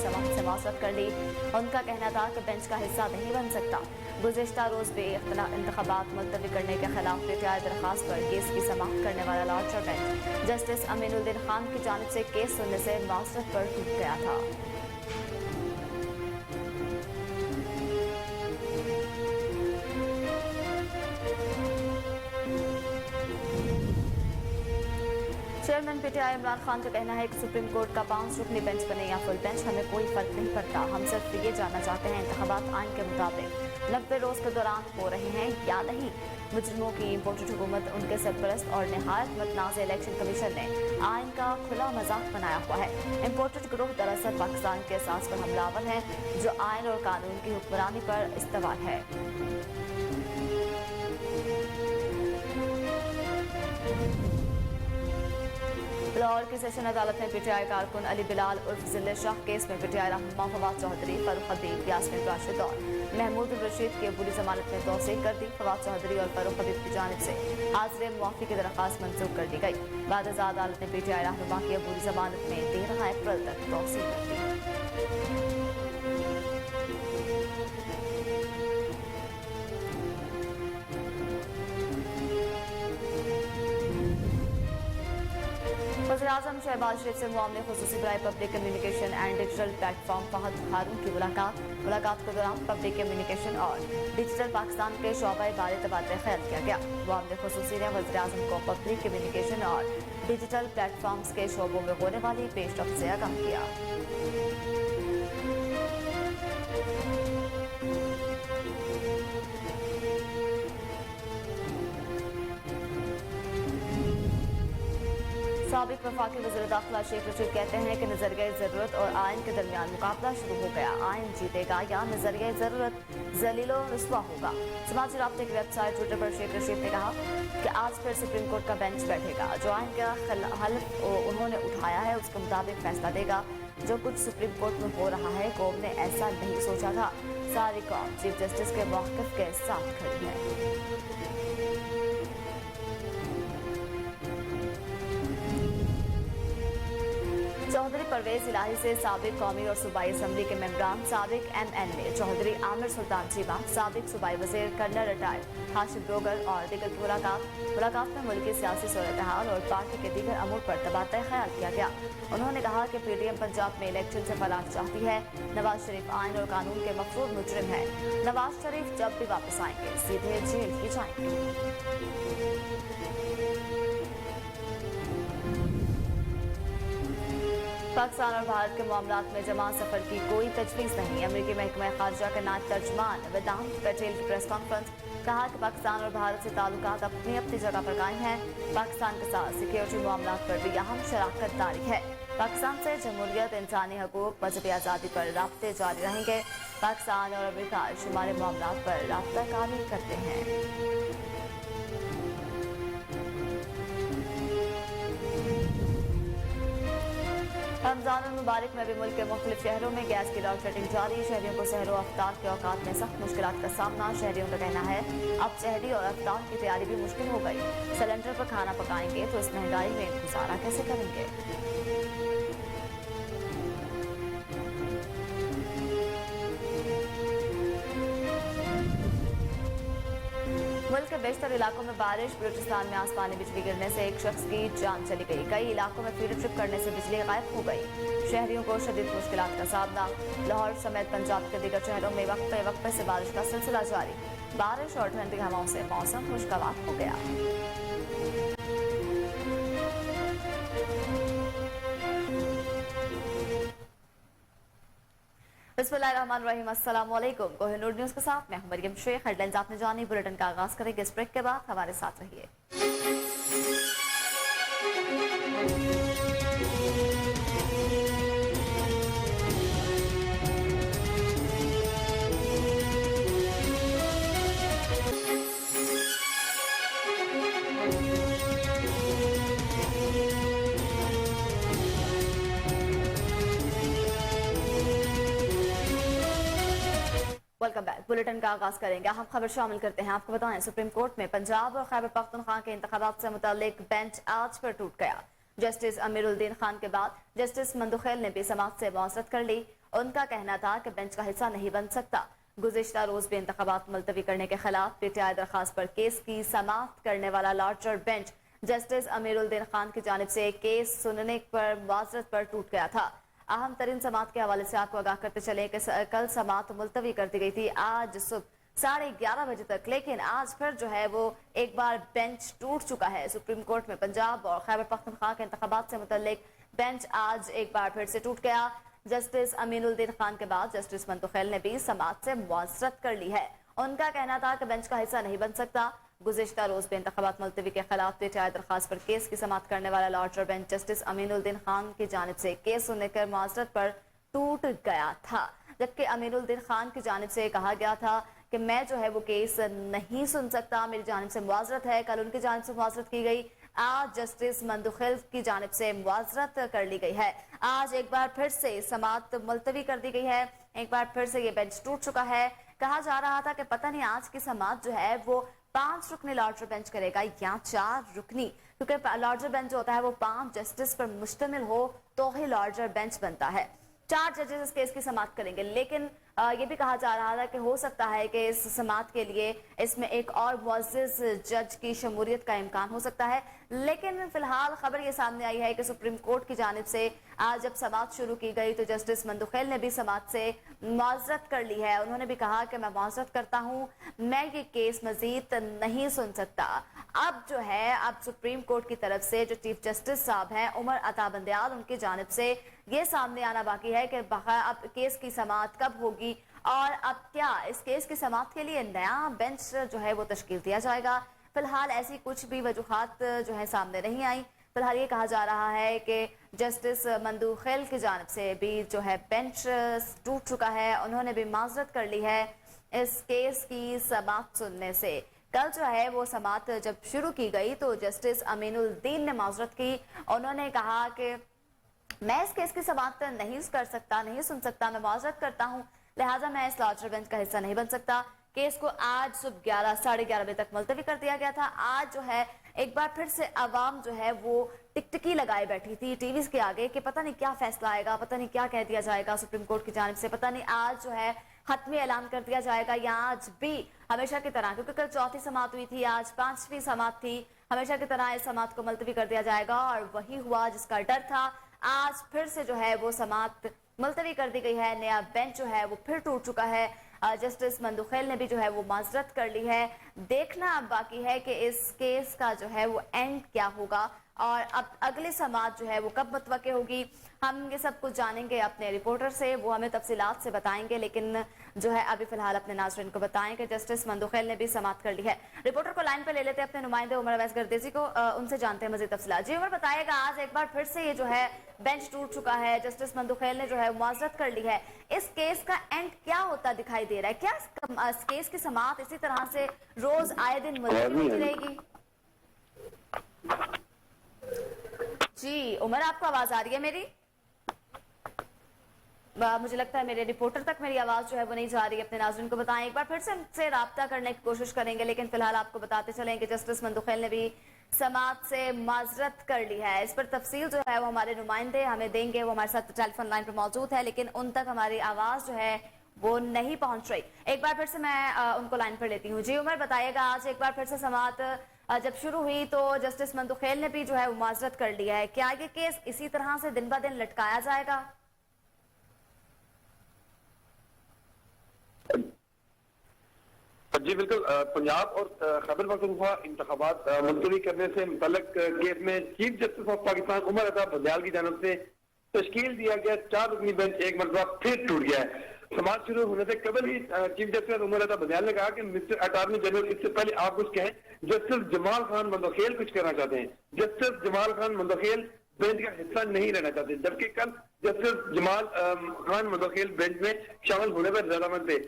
समाअत से मौसरत कर ली। उनका कहना था कि बेंच का हिस्सा नहीं बन सकता। गुज़िश्ता रोज भी इंतखाबात मुलतवी करने के खिलाफ पीटीआई दरखास्त पर केस की समाअत करने वाला larger bench justice Aminuddin Khan की जानिब से केस सुनने से मौसरत पर टूट गया था। चेयरमैन पीटीआई इमरान खान का कहना है कि सुप्रीम कोर्ट का 5 रुकनी बेंच बने या फुल बेंच, हमें कोई फर्क नहीं पड़ता। हम सिर्फ ये जानना चाहते हैं इंतखाबात आइन के मुताबिक 90 रोज के दौरान हो रहे हैं या नहीं। मुजरिमों की इम्पोर्टेड हुकूमत, उनके सरपरस्त और नहायत मतनाज़ इलेक्शन कमीशन ने आइन का खुला मजाक बनाया हुआ है। इम्पोर्टेड ग्रोह दरअसल पाकिस्तान के एहसास पर हमलावर है, जो आइन और कानून की हुक्मरानी पर इस्तवार है। लाहौर की सेशन अदालत ने पीटीआई कारकुन अली बिलाल उर्फ जिले शाह केस में पीटीआई रहनुमा फवाद चौधरी, फारूक हबीब, यास्मीन राशिद और महमूद रशीद की अबूरी जमानत में तौसीक कर दी। फवाद चौधरी और फारूक हबीब की जानिब से हाजिर मुआफ़ी की दरख्वास्त मंजूर कर दी गई। बाद अदालत ने पीटीआई रहनुमा की अबूरी जमानत में 13 अप्रैल तक तौसीक कर दी। वज़ीर-ए-आज़म शहबाज शरीफ से मुआवने खुसूसी बराए public communication and digital platform Fahad Haroon की मुलाकात के दौरान पब्लिक कम्युनिकेशन और डिजिटल पाकिस्तान के शोबे बारे तबादला ख्याल किया गया। मुआवने खुसूसी ने वज़ीर-ए-आज़म को पब्लिक कम्युनिकेशन और डिजिटल प्लेटफॉर्म्स के शोबों में होने वाली पेशरफ्त से आगाह किया। साबिक वफाकी वज़ीर दाखिला शेख रशीद कहते हैं कि नजरिया ज़रूरत और आइन के दरमियान मुकाबला शुरू हो गया। आइन जीतेगा या नजरिया ज़रूरत जलीलो रुस्वा होगा। समाजी राब्ते की वेबसाइट ट्विटर पर शेख रशीद ने कहा कि आज फिर सुप्रीम कोर्ट का बेंच बैठेगा, जो आइन का हल्फ उन्होंने उठाया है उसके मुताबिक फैसला देगा। जो कुछ सुप्रीम कोर्ट में हो रहा है, कौम ने ऐसा नहीं सोचा था। सारी कौम चीफ जस्टिस के मौक़िफ़ के साथ खड़ी है। चौधरी परवेज इलाही से साबिक कौमी और सूबाई असम्बली के मेंबरान, साबिक MNA चौधरी आमिर सुल्तान चीमा, साबिक सूबाई वज़ीर कर्नल रिटायर्ड हाशिम ब्रोगर और दीगर की मुलाकात में मुल्क की सियासी सूरत-ए-हाल और पार्टी के दीगर अमूर पर तबादला ख्याल किया गया। उन्होंने कहा कि PDM पंजाब में इलेक्शन से फलाह चाहती है। नवाज शरीफ आइन और कानून के मफरूर मुजरिम है। नवाज शरीफ जब भी वापस आएंगे सीधे जेल ही जाएंगे। पाकिस्तान और भारत के मामलात में जमा सफर की कोई तजवीज़ नहीं। अमरीकी महकमा खारजा के नायब तर्जमान वेदांत पटेल की प्रेस कॉन्फ्रेंस, कहा कि पाकिस्तान और भारत से ताल्लुकात अपनी अपनी जगह पर कायम हैं। पाकिस्तान के साथ सिक्योरिटी मामलात पर भी अहम शराकत जारी है। पाकिस्तान से जमहूरियत, इंसानी हकूक, मजहबी आज़ादी पर राब्ते जारी रहेंगे। पाकिस्तान और अमरीका शुमारी मामलात पर राब्ता कायम करते हैं। रमजान मुबारक में भी मुल्क के मुख्तलिफ शहरों में गैस की लॉड शेडिंग जारी। शहरियों को सहर और अफ्तार के औकात में सख्त मुश्किलात का सामना। शहरियों का कहना है अब सहरी और अफ्तार की तैयारी भी मुश्किल हो गई। सिलेंडर पर खाना पकाएंगे तो इस महंगाई में गुजारा कैसे करेंगे। मुल्क के बेशतर इलाकों में बारिश। बलूचिस्तान में आसमानी बिजली गिरने से एक शख्स की जान चली गई। कई इलाकों में फील्ड ट्रिप करने से बिजली गायब हो गई। शहरियों को शदीद मुश्किलात का सामना। लाहौर समेत पंजाब के दीगर शहरों में वक्फे से बारिश का सिलसिला जारी। बारिश और ठंडी हवाओं से मौसम खुशगवार हो गया। बिस्मिल्लाहिर्रहमानिर्रहीम, अस्सलाम वालेकुम। कोहिनूर न्यूज़ के साथ मैं हूं मरियम शेख। हेडलाइंस आपने जानी, बुलेटिन का आगाज करेंगे इस ब्रेक के बाद। हमारे साथ रहिए। Welcome back. बुलेटिन का आगाज करेंगे। हम खबर शामिल करते हैं। आपको बताएं, सुप्रीम कोर्ट में पंजाब और खैबर पख्तूनख्वा के इंतखाबात से मुतालिक बेंच आज फिर टूट गया। जस्टिस अमीरुद्दीन खान के बाद जस्टिस मंदुखेल ने भी समाअत से मौसरत कर ली। उनका कहना था कि बेंच का हिस्सा नहीं बन सकता। गुज़िश्ता रोज भी इंतखाबात मुलतवी करने के खिलाफ पीटीआई दरखास्त पर केस की समाअत करने वाला larger bench justice Amiruddin Khan की जानिब से केस सुनने पर मुआज़रत पर टूट गया था। अहम तरीन समाअत के हवाले से आपको आगाह करते चले कि कल समाअत मुलतवी कर दी गई थी आज सुबह 11:30 बजे तक, लेकिन आज फिर जो है वो एक बार बेंच टूट चुका है। सुप्रीम कोर्ट में पंजाब और खैबर पख्तूनख्वा के इंतखाबात से मुतल्लिक बेंच आज एक बार फिर से टूट गया। जस्टिस अमीनुद्दीन खान के बाद जस्टिस मंतुखेल ने भी समाअत से मुआज़रत कर ली है। उनका कहना था कि बेंच का हिस्सा नहीं बन सकता। गुज़िश्ता रोज भी इंतखाबात मुलतवी के खिलाफ पीटीआई दरखास्त पर केस की समाअत करने वाला larger bench justice Aminuddin Khan की जानिब से केस सुनने कर मुआज़रत पर टूट गया था, जबकि अमीनुद्दीन खान की जानिब से कहा गया था कि मैं जो है वो केस नहीं सुन सकता, मेरी जानिब से मुआज़रत है। कल उनकी जानिब से मुआज़रत की गई, आज जस्टिस मंतुखेल की जानिब से मुआज़रत कर ली गई है। आज एक बार फिर से समाअत मुलतवी कर दी गई है, एक बार फिर से ये बेंच टूट चुका है। कहा जा रहा था कि पता नहीं आज की समाअत जो है वो 5 रुकनी लार्जर बेंच करेगा या 4 रुकनी, क्योंकि लार्जर बेंच जो होता है वो 5 जस्टिस पर मुश्तमिल हो तो ही लार्जर बेंच बनता है। 4 जजेस इस केस की समाअत करेंगे, लेकिन ये भी कहा जा रहा था कि हो सकता है कि इस समाअत के लिए इसमें एक और मुअज़्ज़िज़ जज की शमूलियत का इम्कान हो सकता है। लेकिन फिलहाल खबर ये सामने आई है कि सुप्रीम कोर्ट की जानिब से आज जब समाअत शुरू की गई तो जस्टिस मंतुखेल ने भी समाअत से मुआज़रत कर ली है। उन्होंने भी कहा कि मैं मुआज़रत करता हूँ, मैं ये केस मजीद नहीं सुन सकता। अब जो है अब सुप्रीम कोर्ट की तरफ से जो चीफ जस्टिस साहब हैं उमर अता बंदयाल, उनकी जानिब से ये सामने आना बाकी है कि अब केस की समाअत कब होगी और अब क्या इस केस की समाअत के लिए नया बेंच जो है वो तश्कील दिया जाएगा। फिलहाल ऐसी कुछ भी वजूहात जो है सामने नहीं आई। फिलहाल ये कहा जा रहा है कि जस्टिस मंतुखेल की जानिब से भी जो है बेंच टूट चुका है, उन्होंने भी माजरत कर ली है इस केस की समाअत सुनने से। कल जो है वो समाअत जब शुरू की गई तो जस्टिस अमीनुद्दीन ने माजरत की। उन्होंने कहा कि मैं इस केस की समाअत नहीं कर सकता, नहीं सुन सकता, मैं माजरत करता हूँ, लिहाजा मैं इस लार्जर बेंच का हिस्सा नहीं बन सकता। केस को आज सुबह 11-11:30 बजे तक मुलतवी कर दिया गया था। आज जो है एक बार फिर से अवाम जो है वो टिकटिकी लगाए बैठी थी टीवी के आगे कि पता नहीं क्या फैसला आएगा, पता नहीं क्या कह दिया जाएगा सुप्रीम कोर्ट की जानिब से, पता नहीं आज जो है हतमी ऐलान कर दिया जाएगा या आज भी हमेशा की तरह, क्योंकि कल 4थी समाअत हुई थी, आज 5वीं समाअत थी, हमेशा की तरह इस समाअत को मुलतवी कर दिया जाएगा। और वही हुआ जिसका डर था। आज फिर से जो है वो समाअत मुलतवी कर दी गई है, नया बेंच जो है वो फिर टूट चुका है। जस्टिस मंतुखेल ने भी जो है वो माजरत कर ली है। देखना अब बाकी है कि इस केस का जो है वो एंड क्या होगा और अब अगली समाअत जो है वो कब मुतवक्के होगी। हम ये सब कुछ जानेंगे अपने रिपोर्टर से, वो हमें तफसीलात से बताएंगे, लेकिन जो है अभी फिलहाल अपने नाज़रीन को बताएं कि जस्टिस मंतुखेल ने भी समाअत कर ली है। रिपोर्टर को लाइन पे ले लेते हैं अपने नुमाइंदे उमर अवैस गर्देजी को, उनसे जानते हैं मजीद तफसीलात। जी उमर, बताएगा आज एक बार फिर से ये जो है बेंच टूट चुका है, जस्टिस मंतुखेल ने जो है मुआज़रत कर ली है, इस केस का एंड क्या होता दिखाई दे रहा है? क्या इस केस की समाअत इसी तरह से रोज आए दिन मुलतवी होती रहेगी? जी उमर, आपको आवाज आ रही है मेरी? मुझे लगता है मेरे रिपोर्टर तक मेरी आवाज जो है वो नहीं जा रही है। अपने नाज़रीन को बताएं, एक बार फिर से उनसे राब्ता करने की कोशिश करेंगे, लेकिन फिलहाल आपको बताते चलें कि जस्टिस मंतुखेल ने भी समाअत से माजरत कर ली है। इस पर तफसील जो है वो हमारे नुमाइंदे हमें देंगे, वो हमारे साथ टेलीफोन लाइन पर मौजूद है, लेकिन उन तक हमारी आवाज जो है वो नहीं पहुंच रही। एक बार फिर से मैं उनको लाइन पर लेती हूँ। जी उमर, बताइएगा आज एक बार फिर से समाअत जब शुरू हुई तो जस्टिस मंतुखेल ने भी जो है वो माजरत कर लिया है, क्या ये केस इसी तरह से दिन ब दिन लटकाया जाएगा? जी बिल्कुल, पंजाब और खैबर पख्तूनख्वा इंतखाबात मुलतवी करने से मुतल्लिक केस में chief justice of Pakistan Umar Ata Bandial की जानिब से तश्कील दिया गया 4 रुकनी बेंच एक मरतबा फिर टूट गया है। समाअत शुरू होने से कबल ही चीफ जस्टिस उमर अता बंदयाल ने कहा कि मिस्टर अटॉर्नी जनरल, इससे पहले आप कुछ कहें। जस्टिस जमाल खान मंतुखेल कुछ कहना चाहते हैं। जस्टिस जमाल खान मंतुखेल बेंच का हिस्सा नहीं रहना चाहते, जबकि कल जस्टिस जमाल खान मंतुखेल बेंच में शामिल होने पर रजामंद थे।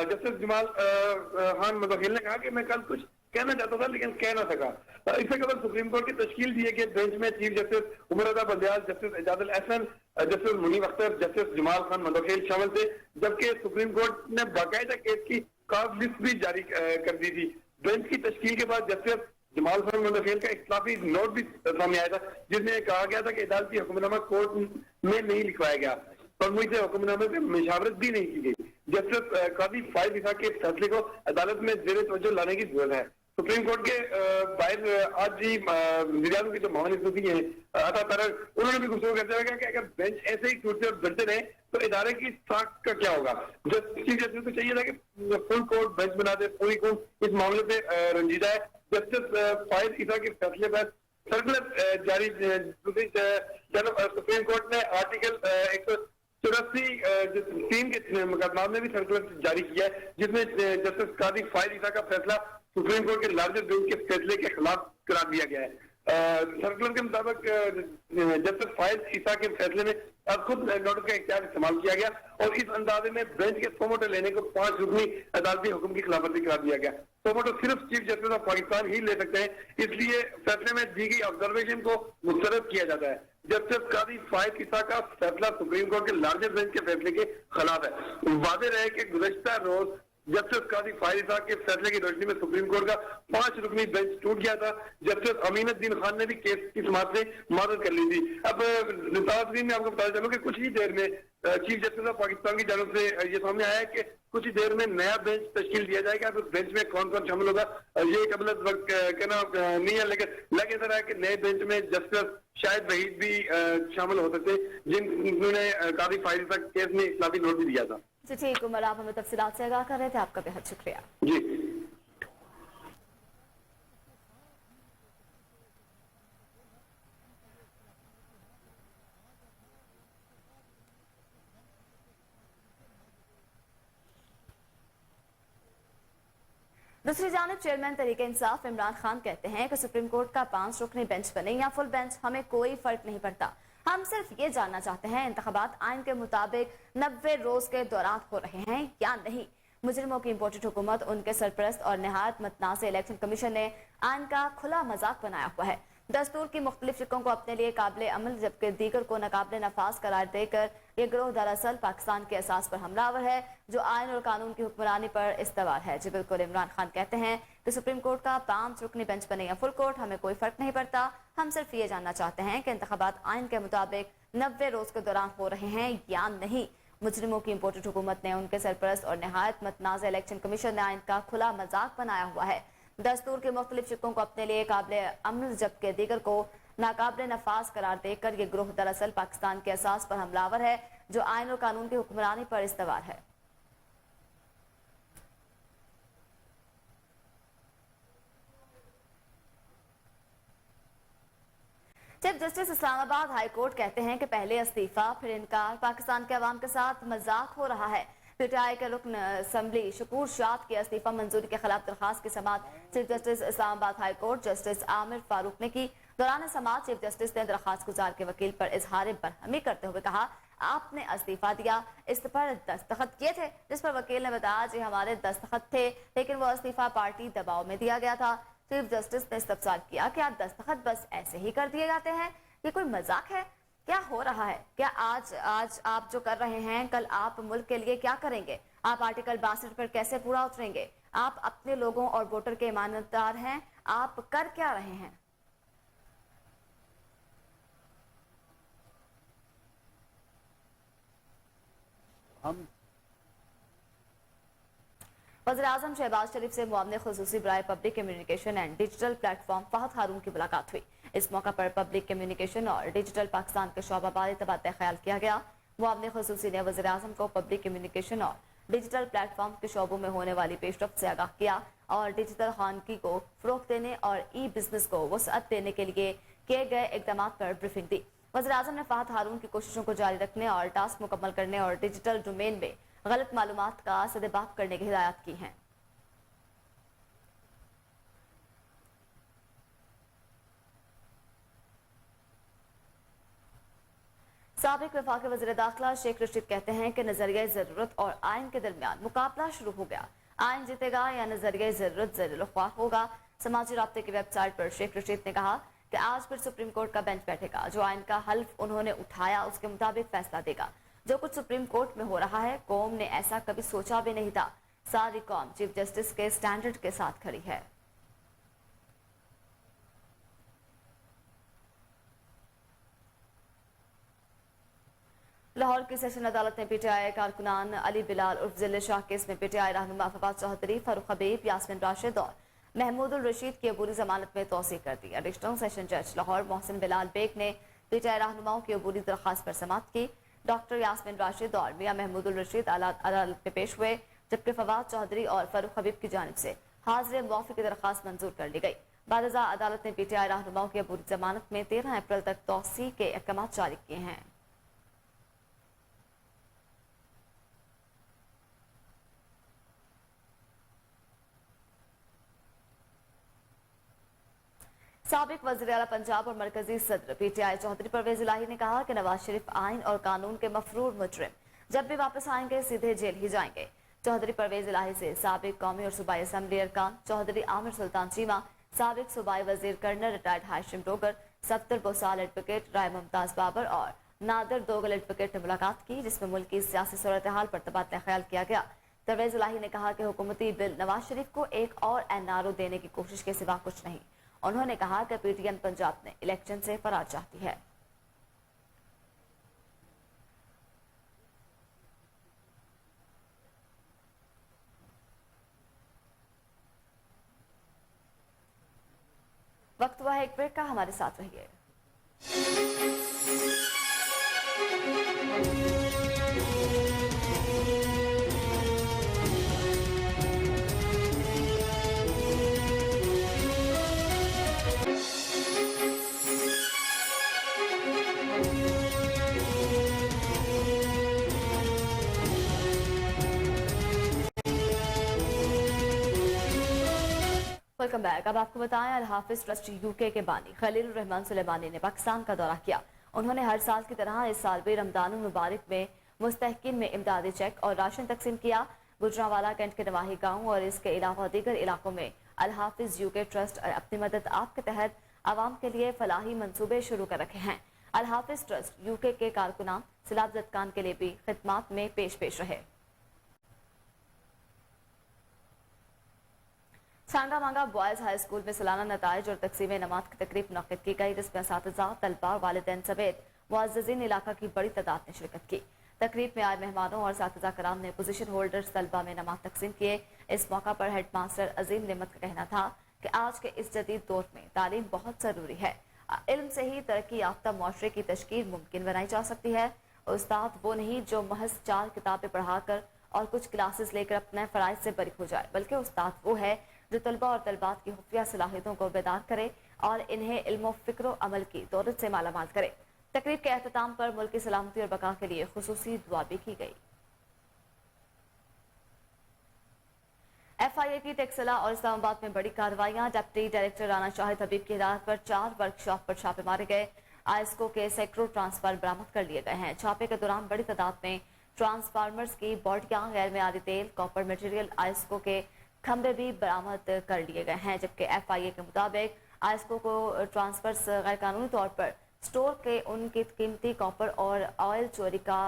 जस्टिस जमाल खान मंतुखेल ने कहा कि मैं कल कुछ कहना चाहता था लेकिन कह ना सका। इससे कबल सुप्रीम कोर्ट की तश्कील दी है कि बेंच में chief justice Umar Ata Bandial, justice Ijazul Ahsan, justice Munib Akhtar, justice Jamal Khan Mandokhel शामिल थे, जबकि सुप्रीम कोर्ट ने बाकायदा केस की कॉज लिस्ट भी जारी कर दी थी। बेंच की तश्कील के बाद जस्टिस जमाल खान मंतुखेल का इख्तिलाफी नोट भी सामने आया था, जिसमें कहा गया था कि अदालती हुक्मनामा कोर्ट में नहीं लिखवाया गया। और मुझसे हुक्मनामे पे मुशावरत भी नहीं की गई। जस्टिस काजी फाइज ईसा के फैसले को अदालत में जेर तवज्जो लाने की जरूरत है। सुप्रीम कोर्ट के बाहर आज भी वज़ीर-ए-आज़म की जो मामले सूफी है अता तरर, उन्होंने भी गुफ्तगू करते हुए कहा कि अगर बेंच ऐसे ही टूटते और बढ़ते रहे तो इदारे की साख का क्या होगा। चीफ जस्टिस को चाहिए था कि फुल कोर्ट बेंच बना दे, पूरी कोर्ट इस मामले पे रंजीदा है। जस्टिस फाइज ईसा के फैसले पर सर्कुलर जारी सुप्रीम कोर्ट ने आर्टिकल 184 के मुकदमा में भी सर्कुलर जारी किया है, जिसमें जस्टिस काजी फाइज ईसा का फैसला सुप्रीम कोर्ट के लार्जर बेंच के फैसले के खिलाफ करार दिया गया है। सर्कुलर के मुताबिक जस्टिस फाइज ईसा के फैसले में अब खुद नोटिस का इख्तियार इस्तेमाल किया गया और इस अंदाजे में बेंच के सोमोटो लेने को 5 रुकनी अदालती हुक्म की खिलाफवर्जी करार दिया गया। सोमोटो सिर्फ चीफ जस्टिस ऑफ पाकिस्तान ही ले सकते हैं, इसलिए फैसले में दी गई ऑब्जर्वेशन को मुस्तरद किया जाता है। जस्टिस काजी फाइज ईसा का फैसला सुप्रीम कोर्ट के लार्जर बेंच के फैसले के खिलाफ है। वादे रहे कि गुज़श्ता रोज जस्टिस काजी फाइज ईसा के फैसले की रोशनी में सुप्रीम कोर्ट का 5 रुकनी बेंच टूट गया था। जस्टिस अमीनुद्दीन खान ने भी केस की समाअत से माजरत कर ली थी। अब नाज़रीन में आपको बताया चलूं कि कुछ ही देर में चीफ जस्टिस ऑफ पाकिस्तान की जानब से ये सामने आया है कि कुछ ही देर में नया बेंच तश्कील दिया जाएगा। तो बेंच में कौन कौन शामिल होगा ये कबल वक्त कहना नहीं है, लेकिन लग ऐसा रहा है कि नए बेंच में जस्टिस शायद वहीद भी शामिल हो सकते जिन्होंने काजी फाइज ईसा केस में इस्लामी नोट भी दिया था। जी ठीक उमर, आप हमें तफसीलात से आगाह कर रहे थे, आपका बेहद शुक्रिया। जी दूसरी जानिब चेयरमैन तहरीक इंसाफ इमरान खान कहते हैं कि सुप्रीम कोर्ट का 5 रुकनी बेंच बने या फुल बेंच, हमें कोई फर्क नहीं पड़ता। हम सिर्फ ये जानना चाहते हैं इंतखाबात आइन के मुताबिक 90 रोज के दौरान हो रहे हैं या नहीं। मुजरिमों की इम्पोर्टेड हुकूमत, उनके सरपरस्त और नहायत मतनाज़ इलेक्शन कमीशन ने आइन का खुला मजाक बनाया हुआ है। दस्तूर की मुख्तलिफ शिकों को अपने लिए काबिल अमल जबकि दीगर को नाकाबिल नफाज करार देकर यह गिरोह दरअसल पाकिस्तान के असास पर हमलावर है जो आइन और कानून की हुक्मरानी पर इस्तवार है। जी बिल्कुल, इमरान खान कहते हैं कि सुप्रीम कोर्ट का 5 रुकनी बेंच बने या फुल कोर्ट, हमें कोई फर्क नहीं पड़ता। हम सिर्फ ये जानना चाहते हैं कि इंतखाबात आइन के मुताबिक 90 रोज के दौरान हो रहे हैं या नहीं। मुजरिमों की इम्पोर्टेड हुकूमत ने, उनके सरपरस्त और नहायत मतनाज़ इलेक्शन कमीशन ने आइन का खुला मजाक बनाया हुआ है। दस्तूर के मुख्तलिफ शिकों को अपने लिए काबिल अमल जबकि दीगर को नाकाबिल नफाज करार देकर यह ग्रोह दरअसल पाकिस्तान के असास पर हमलावर है जो आइन और कानून की हुक्मरानी पर इस्तवार है। Chief justice Islamabad high court कहते हैं कि पहले इस्तीफा फिर इनकार, पाकिस्तान के अवाम के साथ मजाक हो रहा है। पीटीआई के रुकन असम्बली शकूर शाद की इस्तीफा मंजूरी के खिलाफ दरखास्त की समाअत chief justice Islamabad high court justice Aamer Farooq ने की। दौरान समाअत चीफ जस्टिस ने दरखास्त गुजार के वकील पर इजहार बरहमी करते हुए कहा, आपने इस्तीफा दिया, इस पर दस्तखत किए थे। जिस पर वकील ने बताया जी हमारे दस्तखत थे लेकिन वो इस्तीफा पार्टी दबाव में दिया गया था। चीफ जस्टिस ने इस्तफसार किया कि आप दस्तखत बस ऐसे ही कर दिए जाते हैं, ये कोई मजाक है? क्या हो रहा है? क्या आज आप जो कर रहे हैं कल आप मुल्क के लिए क्या करेंगे? आप आर्टिकल 62 पर कैसे पूरा उतरेंगे? आप अपने लोगों और वोटर के ईमानदार हैं, आप कर क्या रहे हैं? हम वज़ीर-ए-आज़म शहबाज शरीफ से मुआवने खुसूसी बराए public communication and digital platform Fahad Haroon की मुलाकात हुई। इस मौका पर पब्लिक कम्युनिकेशन और डिजिटल पाकिस्तान के शोबा बारे तबादला ख्याल किया गया। मुआवने खुसूसी ने वज़ीर-ए-आज़म को पब्लिक कम्युनिकेशन और डिजिटल प्लेटफॉर्म के शोबों में होने वाली पेशरफ्त से आगाह किया और डिजिटल खानगी को फ़रोग़ देने और ई बिजनेस को वसअत देने के लिए किए गए इक़दाम पर ब्रीफिंग दी। वज़ीर-ए-आज़म ने फहद हारून की कोशिशों को जारी रखने और टास्क मुकम्मल करने और डिजिटल डोमेन में गलत मालूमात का सदेबाप करने की हिदायत की है। साबिक वफाकी वज़ीर दाखिला शेख रशीद कहते हैं कि नजरिया ज़रूरत और आइन के दरमियान मुकाबला शुरू हो गया। आइन जीतेगा या नजरिया ज़रूरत ज़रूर ख्वाह होगा। समाजी राब्ते की वेबसाइट पर शेख रशीद ने कहा कि आज फिर सुप्रीम कोर्ट का बेंच बैठेगा, जो आइन का हल्फ उन्होंने उठाया उसके मुताबिक फैसला देगा। जो कुछ सुप्रीम कोर्ट में हो रहा है कौम ने ऐसा कभी सोचा भी नहीं था। सारी कौम चीफ जस्टिस के स्टैंडर्ड के साथ खड़ी है। लाहौर की सेशन अदालत ने पीटीआई कारकुनान अली बिलाल उर्फ जिले शाह केस में पीटीआई रहनुमा फवाद चौधरी, फारूक हबीब, यास्मीन राशिद और महमूदुल रशीद की अबूरी जमानत में तोसी कर दी। एडिशनल सेशन जज लाहौर मोहसिन बिलाल बेग ने पीटीआई रहनुमाओं की अबूरी दरखास्त पर समाअत की। डॉक्टर यास्मीन राशिद और मियां महमूदुल रशीद अदालत में पेश हुए, जबकि फवाद चौधरी और फारूक हबीब की जानिब से हाजिर मुआफी की दरखास्त मंजूर कर ली गई। बादजा अदालत ने पीटीआई रहनुमाओं की अबूरी जमानत में 13 अप्रैल तक तोसी के अहकाम जारी किए हैं। साबिक वज़ीर आला पंजाब और मरकजी सदर पीटीआई चौधरी परवेज इलाही ने कहा कि नवाज शरीफ आइन और कानून के मफरूर मुजरिम, जब भी वापस आएंगे सीधे जेल ही जाएंगे। चौधरी परवेज इलाही से साबिक कौमी और सूबाई असम्बली अरकान चौधरी आमिर सुल्तान चीमा, साबिक सूबाई वजीर colonel retired Hashim Dogar, Safdar Bosal advocate Rai Mumtaz Babar और नादिर दोगल एडवोकेट ने मुलाकात की, जिसमें मुल्क की सियासी सूरत हाल पर तबादला ख्याल किया गया। परवेज इलाही ने कहा कि हुकूमती बिल नवाज शरीफ को एक और एनआरओ देने की कोशिश के सिवा कुछ नहीं। उन्होंने कहा कि पीटीएम पंजाब ने इलेक्शन से फरार चाहती है। वक्त हुआ है एक ब्रेक का, हमारे साथ रहिए। Welcome back. अब आपको बताएं, अल हाफिज ट्रस्ट यूके के बानी खलील रहमान सुलेमानी ने पाकिस्तान का दौरा किया। उन्होंने हर साल की तरह इस साल भी रमजान मुबारक में मुस्तहकिन में इमदादी चेक और राशन तकसीम किया। गुजरांवाला कैंट के नवाही गाँव और इसके अलावा दीगर इलाकों में अल हाफिज यूके ट्रस्ट अपनी मदद आप के तहत आवाम के लिए फलाही मंसूबे शुरू कर रखे हैं। अल हाफिज ट्रस्ट यूके के कारकुनान सलाब जदकान के लिए भी खिदमात में पेश रहे। सांगा मांगा बॉयज हाई स्कूल में सालाना नताइज और तकसीम नमाज की तकरीब मुनक्किद की गई, जिसमें असातिज़ा, तलबा और वालिदैन समेत मुअज़्ज़िज़ीन इलाका की बड़ी तादाद ने शिरकत की। तकरीब में आए मेहमानों और असातिज़ा कराम ने पोजीशन होल्डर्स तलबा में नमाज तकसीम किए। इस मौका पर हेड मास्टर अजीम नेमत का कहना था कि आज के इस जदीद दौर में तालीम बहुत ज़रूरी है। इल्म से ही तरक्की याफ्ता मुआशरे की तश्कील मुमकिन बनाई जा सकती है। उस्ताद वो नहीं जो महज 4 किताबें पढ़ाकर और कुछ क्लासेस लेकर अपने फ़राइज़ से बरी हो जाए, बल्कि उस्ताद वो है जो तलबा और तलबात की खुफिया सलाहियतों को बेदार करे और इन्हें इल्म फ़िक्र अमल की दौलत से मालामाल करे। तकरीब के अख्ताम पर मुल्क की सलामती और बका के लिए खुसूसी दुआ भी की गई। FIA की टेक्सला और इस्लामाबाद में बड़ी कार्रवाइयां। डिप्टी डायरेक्टर राना शाहिद हबीब की हिदायत पर 4 वर्कशॉप पर छापे मारे गए। आइस्को के सैकड़ों ट्रांसफार्मर बरामद कर लिए गए हैं। छापे के दौरान बड़ी तादाद में ट्रांसफार्मर्स की बॉडियां, गैर मियादी तेल, कॉपर मटेरियल, आइस्को के खंबे भी बरामद कर लिए गए हैं। जबकि FIA के मुताबिक आइस्को को ट्रांसफर्स गैर कानूनी तौर पर स्टोर के उनकी कीमती कॉपर और ऑयल चोरी का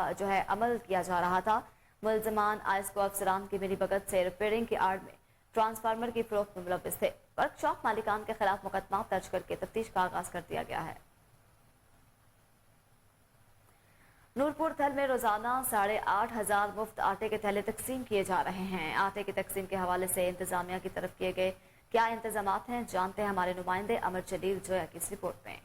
अमल किया जा रहा था। मुल्ज़मान आइस्को अफसरान की मिली भगत से रिपेयरिंग की आड़ में ट्रांसफार्मर की फरोख्त में मुलव्विस थे। वर्कशॉप मालिकान के खिलाफ मुकदमा दर्ज करके तफ्तीश का आगाज कर दिया गया है। नूरपुर थल में रोजाना 8,500 मुफ्त आटे के थैले तकसीम किए जा रहे हैं। आटे की तकसीम के हवाले से इंतजामिया की तरफ किए गए क्या इंतजामात हैं, जानते हैं हमारे नुमाइंदे अमर जलील जोया की इस रिपोर्ट में।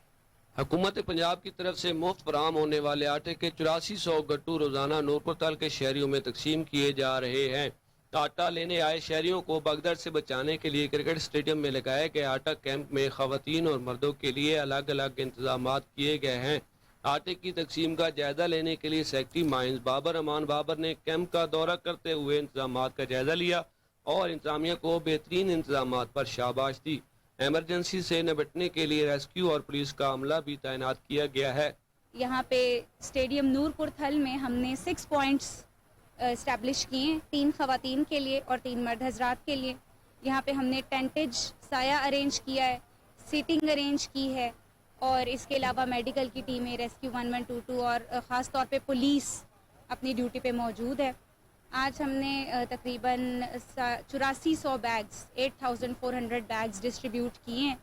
हुकूमत पंजाब की तरफ से मुफ्त फराम होने वाले आटे के 8400 गट्टू रोजाना नूरपुर तल के शहरियों में तकसीम किए जा रहे हैं। आटा लेने आए शहरियों को भगदड़ से बचाने के लिए क्रिकेट स्टेडियम में लगाए गए आटा कैंप में खवातीन और मर्दों के लिए अलग अलग इंतजाम किए गए हैं। आटे की तकसीम का जायजा लेने के लिए सेक्रेटरी माइंस बाबर अमान बाबर ने कैंप का दौरा करते हुए इंतजाम का जायजा लिया और इंतजामिया को बेहतरीन इंतजाम पर शाबाश दी। एमरजेंसी से निपटने के लिए रेस्क्यू और पुलिस का अमला भी तैनात किया गया है। यहाँ पे स्टेडियम नूरपुर थल में हमने 6 पॉइंट्स इस्टेब्लिश किए हैं, 3 खवातीन के लिए और 3 मर्द हजरात के लिए। यहाँ पे हमने टेंटेज साया अरेंज किया है, सीटिंग अरेंज की है और इसके अलावा मेडिकल की टीमें, रेस्क्यू 1122 और ख़ास तौर पे पुलिस अपनी ड्यूटी पे मौजूद है। आज हमने तकरीबन 8400 बैग्स 8400 बैग्स डिस्ट्रीब्यूट किए हैं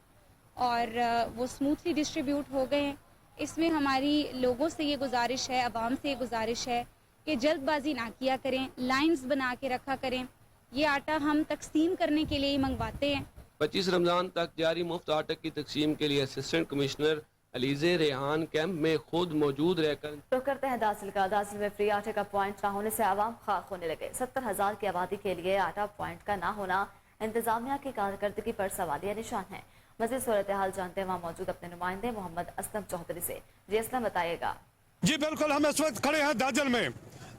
और वो स्मूथली डिस्ट्रीब्यूट हो गए हैं। इसमें हमारी लोगों से ये गुजारिश है, आवाम से ये गुजारिश है कि जल्दबाजी ना किया करें, लाइंस बना के रखा करें। ये आटा हम तकसीम करने के लिए ही मंगवाते हैं। 25 रमजान तक जारी मुफ्त आटे की तकसीम के लिए assistant commissioner Alizeh Rehan camp में खुद मौजूद रहकर तो करते हैं दासिल का। दासिल में फ्री आटे का पॉइंट ना होने से आवाम खाक होने लगे। 70,000 की आबादी के लिए आटा पॉइंट का ना होना इंतजामिया की कारकर्दगी पर सवालिया निशान है। मज़ीद सूरत हाल जानते हैं वहाँ मौजूद अपने नुमाइंदे मोहम्मद असलम चौधरी से। जी असलम बताइएगा। जी बिल्कुल, हम इस वक्त खड़े हैं दाजल में।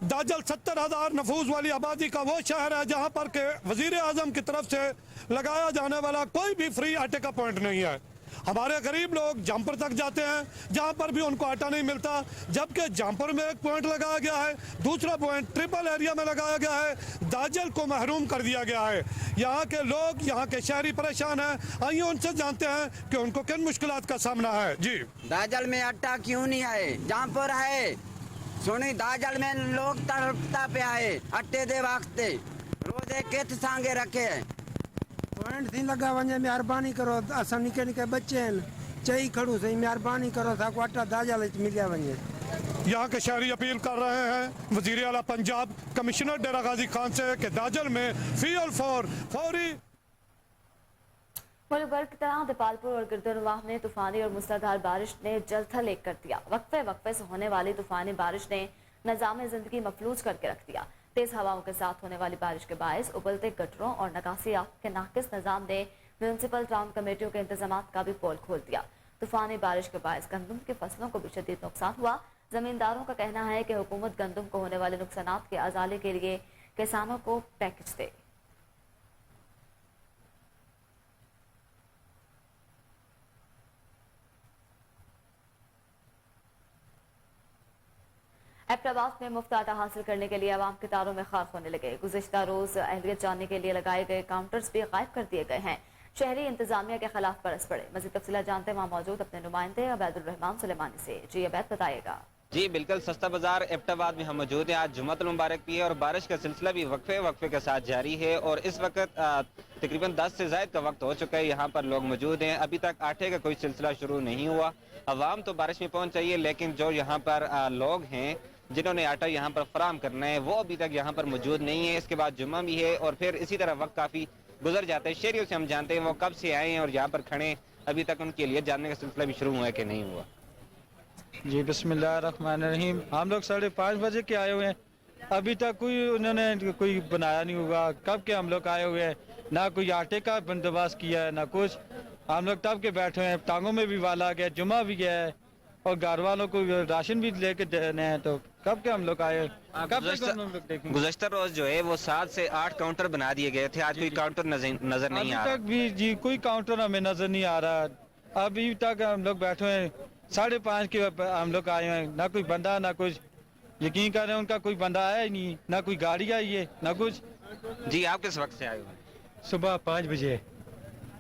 दाजल 70,000 नफूस वाली आबादी का वो शहर है जहाँ पर के वजीर आजम की तरफ से लगाया जाने वाला कोई भी फ्री आटे का पॉइंट नहीं है। हमारे गरीब लोग जमपुर तक जाते हैं जहाँ पर भी उनको आटा नहीं मिलता, जबकि जमपुर में एक पॉइंट लगाया गया है, दूसरा पॉइंट ट्रिपल एरिया में लगाया गया है। दाजल को महरूम कर दिया गया है। यहाँ के लोग, यहाँ के शहरी परेशान हैं। आइए उनसे जानते हैं कि उनको किन मुश्किलात का सामना है। जी, दाजल में आटा क्यों नहीं आए? जमपुर है सुनी, दाजल में लोग तड़पता पे आए अट्टे दे वास्ते, रोज एक केत सांगे रखे पॉइंट थी लगा वञे, मेहरबानी करो। असां निके निके बच्चे हैं, चई खड़ू सही, मेहरबानी करो साको आटा दाजल मिलिया वञे। यहाँ के शहरी अपील कर रहे हैं वजीर आला पंजाब कमिश्नर डेरा गाजी खान से कि दाजल में फौरी मुल्क भर की तरह दीपालपुर और गिरदोनवाह में तूफानी और मूसलाधार बारिश ने जलथल एक कर दिया। वक्फे वक्फे से होने वाली तूफानी बारिश ने निज़ाम जिंदगी मफलूज करके रख दिया। तेज हवाओं के साथ होने वाली बारिश के बायस उबलते गटरों और नकासियात के नाकिस निज़ाम ने म्यूनसिपल टाउन कमेटियों के इंतजाम का भी पोल खोल दिया। तूफानी बारिश के बायस गंदम की फसलों को भी शदीद नुकसान हुआ। जमींदारों का कहना है कि हुकूमत गंदम को होने वाले नुकसान के अजाले के लिए किसानों को पैकेज दे। एबटाबाद में मुफ्त आटा हासिल करने के लिए आवाम के तारों में खाक होने लगे। गुज़िश्ता रोज अहलियत जानने के लिए लगाए गए काउंटर्स भी गायब कर दिए गए हैं। शहरी इंतजामिया के खिलाफ बरस पड़े। मज़ीद तफसीलात जानते हैं वहाँ मौजूद अपने नुमाइंदे अबैदुर रहमान सुलेमानी से। जी अबैद बताइएगा। जी बिल्कुल, सस्ता बाजार एबटाबाद में हम मौजूद हैं। आज जुम्मतुल मुबारक भी है और बारिश का सिलसिला भी वक्फे के साथ जारी है और इस वक्त तकरीबन 10 से ज़ायद का वक्त हो चुका है। यहाँ पर लोग मौजूद हैं। अभी तक आटे का कोई सिलसिला शुरू नहीं हुआ। अवाम तो बारिश में पहुँच चाहिए, लेकिन जो यहाँ पर लोग हैं जिन्होंने आटा यहाँ पर फराम करना है वो अभी तक यहाँ पर मौजूद नहीं है। इसके बाद जुम्मा भी है और फिर इसी तरह वक्त काफ़ी गुजर जाता है। शहरियों से हम जानते हैं वो कब से आए हैं और यहाँ पर खड़े, अभी तक उनके लिए जानने का सिलसिला भी शुरू हुआ है कि नहीं हुआ। जी बिस्मिल्लाहिर्रहमानिर्रहीम, हम लोग 5:30 बजे के आए हुए हैं। अभी तक कोई उन्होंने कोई बनाया नहीं होगा। कब के हम लोग आए हुए हैं, ना कोई आटे का बंदोबस्त किया है ना कुछ। हम लोग तब के बैठे हैं, टांगों में भी वाला गया, जुम्मा भी गया है और घर वालों को राशन भी लेके देने हैं। तो कब के हम लोग आए, कब तक हम लोग देखेंगे? गुज़श्ता रोज जो है वो 7 से 8 काउंटर बना दिए गए थे। आज कोई काउंटर नजर नहीं आ रहा। अभी तक भी जी कोई काउंटर हमें नजर नहीं आ रहा। अभी तक हम लोग बैठे हैं, 5:30 के हम लोग आए हैं, ना कोई बंदा ना कुछ। यकीन कर रहे हैं उनका कोई बंदा आया ही नहीं, ना कोई गाड़ी आई है ना कुछ। जी आप किस वक्त से आए हुए? सुबह 5 बजे।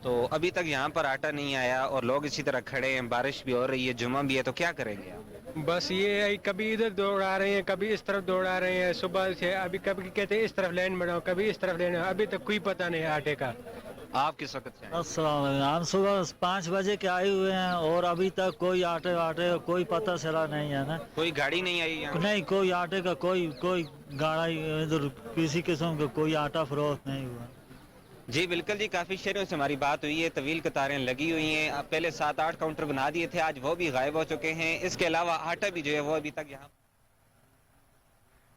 तो अभी तक यहाँ पर आटा नहीं आया और लोग इसी तरह खड़े हैं। बारिश भी हो रही है, जुम्मा भी है, तो क्या करेंगे आप? बस ये है, कभी इधर दौड़ा रहे हैं, कभी इस तरफ दौड़ा रहे हैं सुबह से। अभी कभी कहते हैं इस तरफ लाइन बढ़ाओ, कभी इस तरफ लाइन। अभी तक कोई पता नहीं है आटे का। आप किस वक्त से आए? अस्सलाम वालेकुम, हम सुबह 5 बजे के आए हुए हैं और अभी तक कोई आटे कोई पता चला नहीं है ना। कोई गाड़ी नहीं आई यहाँ? नहीं, कोई आटे का कोई गाड़ी इधर किसी किस्म का कोई आटा फरोख्त नहीं हुआ। जी बिल्कुल जी, काफ़ी शहरों से हमारी बात हुई है। तवील कतारें लगी हुई हैं। पहले 7-8 काउंटर बना दिए थे, आज वो भी गायब हो चुके हैं। इसके अलावा आटा भी जो है वो अभी तक यहाँ।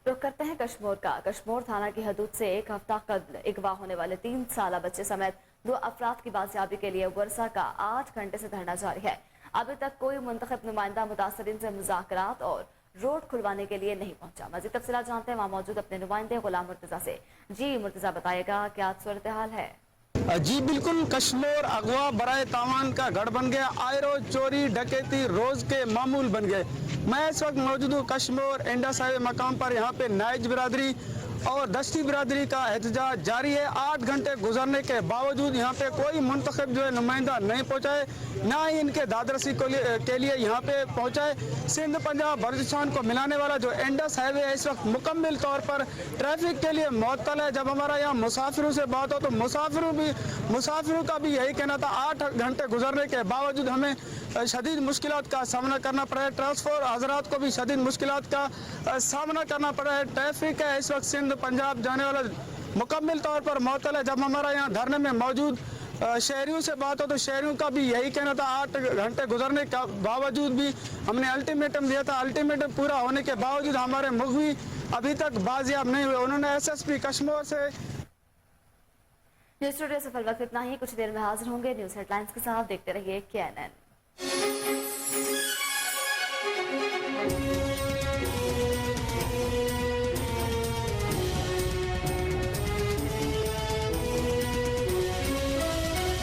रुख करते हैं कश्मीर का। कश्मीर थाना की हदूद से एक हफ्ता कबल अगवा होने वाले 3 साल बच्चे समेत 2 अफराद की बाजियाबी के लिए वर्षा का 8 घंटे से धरना जारी है। अभी तक कोई मुंतखब नुमाइंदा मुतासरीन से मुज़ाकरात और रोड खुलवाने के लिए नहीं पहुंचा। मज़ीद तफसीलात जानते हैं वहाँ मौजूद अपने नुमाइंदे गुलाम मुर्तज़ा से। जी मुर्तज़ा बताइएगा क्या सूरत हाल है? जी बिल्कुल, कश्मीर अगवा बराए तावान का गढ़ बन गया। आए रोज चोरी डकैती रोज के मामूल बन गए। मैं इस वक्त मौजूद हूँ कश्मीर इंडस हाईवे मकाम पर। यहाँ पे नाइज बिरादरी और दस्ती बिरादरी का एहतजाज जारी है। 8 घंटे गुजरने के बावजूद यहाँ पे कोई मुंतखब जो है नुमाइंदा नहीं पहुँचाए, ना ही इनके दादरसी के लिए यहाँ पे पहुँचाए। सिंध पंजाब बलूचिस्तान को मिलाने वाला जो इंडस हाईवे है इस वक्त मुकम्मल तौर पर ट्रैफिक के लिए मुअत्तल है। जब हमारा यहाँ मुसाफिरों से बात हो तो मुसाफिरों का भी यही कहना था। 8 घंटे गुजरने के बावजूद हमें शदीद मुश्किलात का सामना करना पड़ा है। ट्रांसपोर्ट हजरात को भी शदीद मुश्किलात का सामना करना पड़ा है। ट्रैफिक है इस वक्त सिंध पंजाब जाने वाला मुकम्मल तौर पर मुअत्तल है। जब हमारा यहाँ धरने में मौजूद शहरियों से बात हो तो शहरियों का भी यही कहना था, 8 घंटे गुजरने के बावजूद भी हमने अल्टीमेटम दिया था, अल्टीमेटम पूरा होने के बावजूद हमारे मुखवी अभी तक बाजियाब नहीं हुए। उन्होंने SSP कश्मीर से न्यूज स्टूडियो से फिलहाल इतना ही। कुछ देर में हाजिर होंगे न्यूज हेडलाइंस के साथ। देखते रहिए KNN।